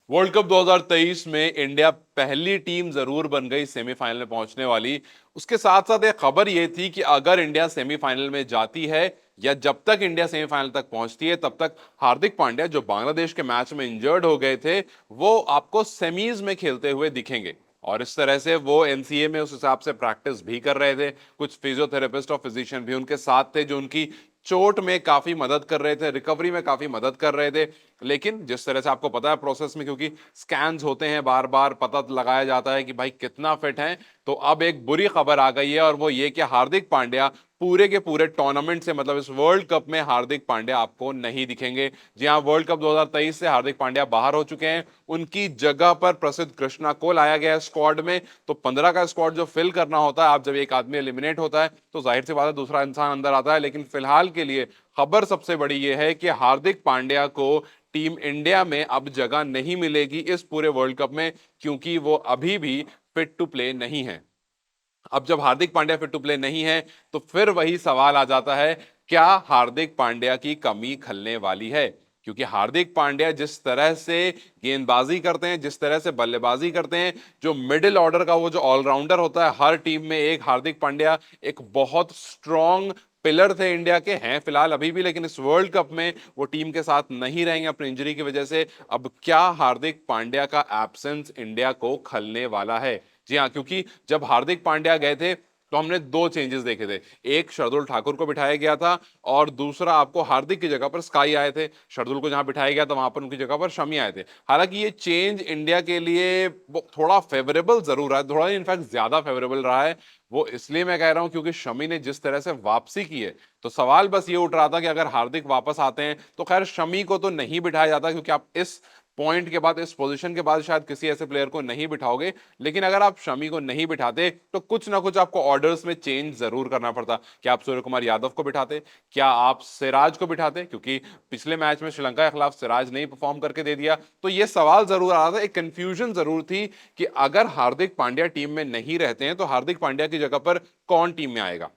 World cup 2023 में India पहली team जरूर बन गई सेमीफाइनल में पहुंचने वाली। उसके साथ साथ एक खबर यह थी कि अगर इंडिया सेमीफाइनल में जाती है या जब तक इंडिया सेमीफाइनल तक पहुंचती है तब तक हार्दिक पांड्या जो बांग्लादेश के मैच में इंजर्ड हो गए थे वो आपको सेमीज में खेलते हुए दिखेंगे। और इस तरह से वो एनसीए में उस हिसाब से प्रैक्टिस भी कर रहे थे। कुछ फिजियोथेरेपिस्ट और फिजिशियन भी उनके साथ थे जो उनकी चोट में काफी मदद कर रहे थे, रिकवरी में काफी मदद कर रहे थे। लेकिन जिस तरह से आपको पता है प्रोसेस में, क्योंकि स्कैन्स होते हैं, बार बार पता लगाया जाता है कि भाई कितना फिट है। तो अब एक बुरी खबर आ गई है और वो ये कि हार्दिक पांड्या पूरे के पूरे टूर्नामेंट से, मतलब इस वर्ल्ड कप में हार्दिक पांड्या आपको नहीं दिखेंगे। जी हाँ, वर्ल्ड कप 2023 से हार्दिक पांड्या बाहर हो चुके हैं। उनकी जगह पर प्रसिद्ध कृष्णा को लाया गया है स्क्वाड में। तो 15 का स्क्वाड जो फिल करना होता है, आप जब एक आदमी एलिमिनेट होता है तो जाहिर सी बात है दूसरा इंसान अंदर आता है। लेकिन फिलहाल के लिए खबर सबसे बड़ी यह है कि हार्दिक पांड्या को टीम इंडिया में अब जगह नहीं मिलेगी इस पूरे वर्ल्ड कप में, क्योंकि वो अभी भी फिट टू प्ले नहीं है। अब जब Hardik Pandya fit to play नहीं है तो फिर वही सवाल आ जाता है, क्या हार्दिक पांड्या की कमी खलने वाली है? क्योंकि हार्दिक पांड्या जिस तरह से गेंदबाजी करते हैं, जिस तरह से बल्लेबाजी करते हैं, जो मिडिल ऑर्डर का वो जो ऑलराउंडर होता है हर टीम में, एक हार्दिक पांड्या एक बहुत स्ट्रॉन्ग पिलर थे इंडिया के, हैं फिलहाल अभी भी, लेकिन इस वर्ल्ड कप में वो टीम के साथ नहीं रहेंगे अपनी इंजरी की वजह से। अब क्या हार्दिक पांड्या का एब्सेंस इंडिया को खलने वाला है? जी हाँ, क्योंकि जब हार्दिक पांड्या गए थे तो हमने दो चेंजेस देखे थे। एक, शार्दुल ठाकुर को बिठाया गया था और दूसरा आपको हार्दिक की जगह पर स्काई आए थे। शार्दुल को जहां बिठाया गया था वहां पर उनकी जगह पर शमी आए थे। हालांकि ये चेंज इंडिया के लिए थोड़ा फेवरेबल जरूर रहा है, थोड़ा इनफैक्ट ज्यादा फेवरेबल रहा है। वो इसलिए मैं कह रहा हूं क्योंकि शमी ने जिस तरह से वापसी की है, तो सवाल बस ये उठ रहा था कि अगर हार्दिक वापस आते हैं तो खैर शमी को तो नहीं बिठाया जाता, क्योंकि आप इस पॉइंट के बाद, इस पोजीशन के बाद शायद किसी ऐसे प्लेयर को नहीं बिठाओगे। लेकिन अगर आप शमी को नहीं बिठाते तो कुछ ना कुछ आपको ऑर्डर्स में चेंज जरूर करना पड़ता। क्या आप सूर्य कुमार यादव को बिठाते? क्या आप सिराज को बिठाते? क्योंकि पिछले मैच में श्रीलंका के खिलाफ सिराज नहीं परफॉर्म करके दे दिया। तो ये सवाल जरूर आ रहा था, एक कंफ्यूजन जरूर थी कि अगर हार्दिक पांड्या टीम में नहीं रहते हैं तो हार्दिक पांड्या की जगह पर कौन टीम में आएगा,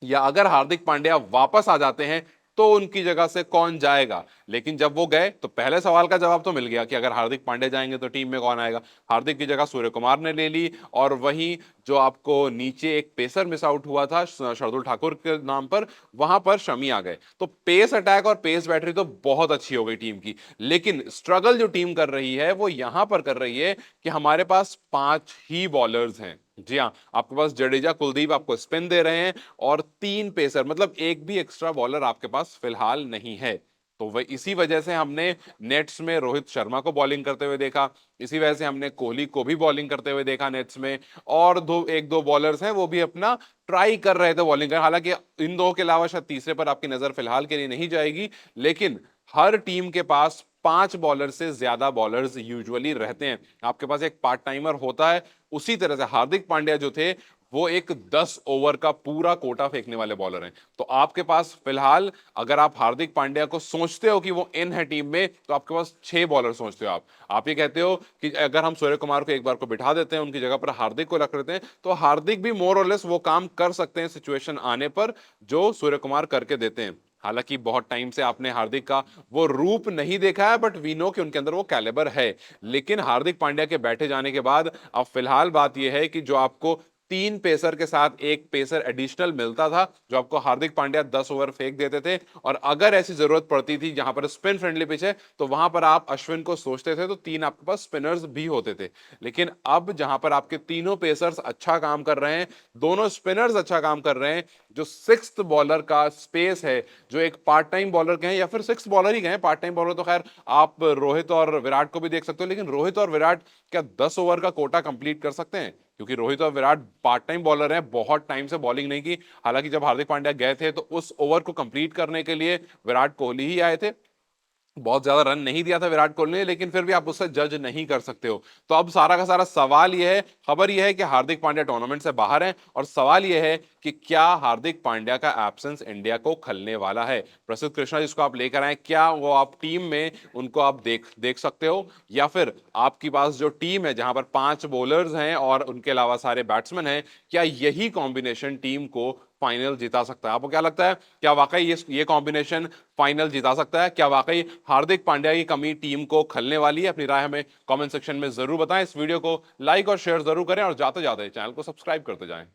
या अगर हार्दिक पांड्या वापस आ जाते हैं तो उनकी जगह से कौन जाएगा। लेकिन जब वो गए तो पहले सवाल का जवाब तो मिल गया कि अगर हार्दिक पांड्या जाएंगे तो टीम में कौन आएगा। हार्दिक की जगह सूर्य कुमार ने ले ली, और वहीं जो आपको नीचे एक पेसर मिस आउट हुआ था शार्दुल ठाकुर के नाम पर, वहां पर शमी आ गए। तो पेस अटैक और पेस बैटरी तो बहुत अच्छी हो गई टीम की। लेकिन स्ट्रगल जो टीम कर रही है वो यहां पर कर रही है कि हमारे पास 5 ही बॉलर्स हैं। जी हाँ, आपके पास जडेजा कुलदीप आपको स्पिन दे रहे हैं और 3 पेसर, मतलब एक भी एक्स्ट्रा बॉलर आपके पास फिलहाल नहीं है। तो वह इसी वजह से हमने नेट्स में रोहित शर्मा को बॉलिंग करते हुए देखा, इसी वजह से हमने कोहली को भी बॉलिंग करते हुए देखा नेट्स में। और एक दो बॉलर्स हैं वो भी अपना ट्राई कर रहे थे बॉलिंग कर, हालांकि इन दो के अलावा शायद तीसरे पर आपकी नजर फिलहाल के लिए नहीं जाएगी। लेकिन हर टीम के पास 5 बॉलर से ज्यादा बॉलर्स यूजुअली रहते हैं। आपके पास एक पार्ट टाइमर होता है। उसी तरह से हार्दिक पांड्या जो थे वो एक 10 ओवर का पूरा कोटा फेंकने वाले बॉलर हैं। तो आपके पास फिलहाल, अगर आप हार्दिक पांड्या को सोचते हो कि वो इन है टीम में, तो आपके पास 6 बॉलर सोचते हो। आप ये कहते हो कि अगर हम सूर्य कुमार को एक बार को बिठा देते हैं, उनकी जगह पर हार्दिक को रख देते हैं, तो हार्दिक भी मोर और लेस वो काम कर सकते हैं सिचुएशन आने पर जो सूर्य कुमार करके देते हैं। हालांकि बहुत टाइम से आपने हार्दिक का वो रूप नहीं देखा है, बट वी नो कि उनके अंदर वो कैलिबर है। लेकिन हार्दिक पांड्या के बैठे जाने के बाद अब फिलहाल बात यह है कि जो आपको 3 पेसर के साथ एक पेसर एडिशनल मिलता था, जो आपको हार्दिक पांड्या 10 ओवर फेंक देते थे, और अगर ऐसी जरूरत पड़ती थी जहां पर स्पिन फ्रेंडली पिच है तो वहां पर आप अश्विन को सोचते थे तो 3 आपके पास स्पिनर्स भी होते थे। लेकिन अब जहां पर आपके तीनों पेसर्स अच्छा काम कर रहे हैं, दोनों स्पिनर्स अच्छा काम कर रहे हैं, जो 6th बॉलर का स्पेस है, जो एक पार्ट टाइम बॉलर कहें या फिर 6th बॉलर ही कहें, पार्ट टाइम बॉलर तो खैर आप रोहित और विराट को भी देख सकते हो, लेकिन रोहित और विराट क्या 10 ओवर का कोटा कंप्लीट कर सकते हैं? क्योंकि रोहित और विराट पार्ट टाइम बॉलर हैं, बहुत टाइम से बॉलिंग नहीं की। हालांकि जब हार्दिक पांड्या गए थे तो उस ओवर को कंप्लीट करने के लिए विराट कोहली ही आए थे। बहुत ज्यादा रन नहीं दिया था विराट कोहली ने, लेकिन फिर भी आप उससे जज नहीं कर सकते हो। तो अब सारा का सारा सवाल यह है, खबर यह है कि हार्दिक पांड्या टूर्नामेंट से बाहर हैं, और सवाल यह है कि क्या हार्दिक पांड्या का एब्सेंस इंडिया को खलने वाला है? प्रसिद्ध कृष्णा जिसको आप लेकर आए, क्या वो आप टीम में उनको आप देख देख सकते हो, या फिर आपके पास जो टीम है जहां पर 5 बॉलर्स हैं और उनके अलावा सारे बैट्समैन हैं, क्या यही कॉम्बिनेशन टीम को फाइनल जिता सकता है। आपको क्या लगता है, क्या वाकई ये कॉम्बिनेशन फाइनल जिता सकता है? क्या वाकई हार्दिक पांड्या की कमी टीम को खलने वाली है? अपनी राय हमें कमेंट सेक्शन में जरूर बताएं। इस वीडियो को लाइक और शेयर जरूर करें और जाते जाते चैनल को सब्सक्राइब करते जाएं।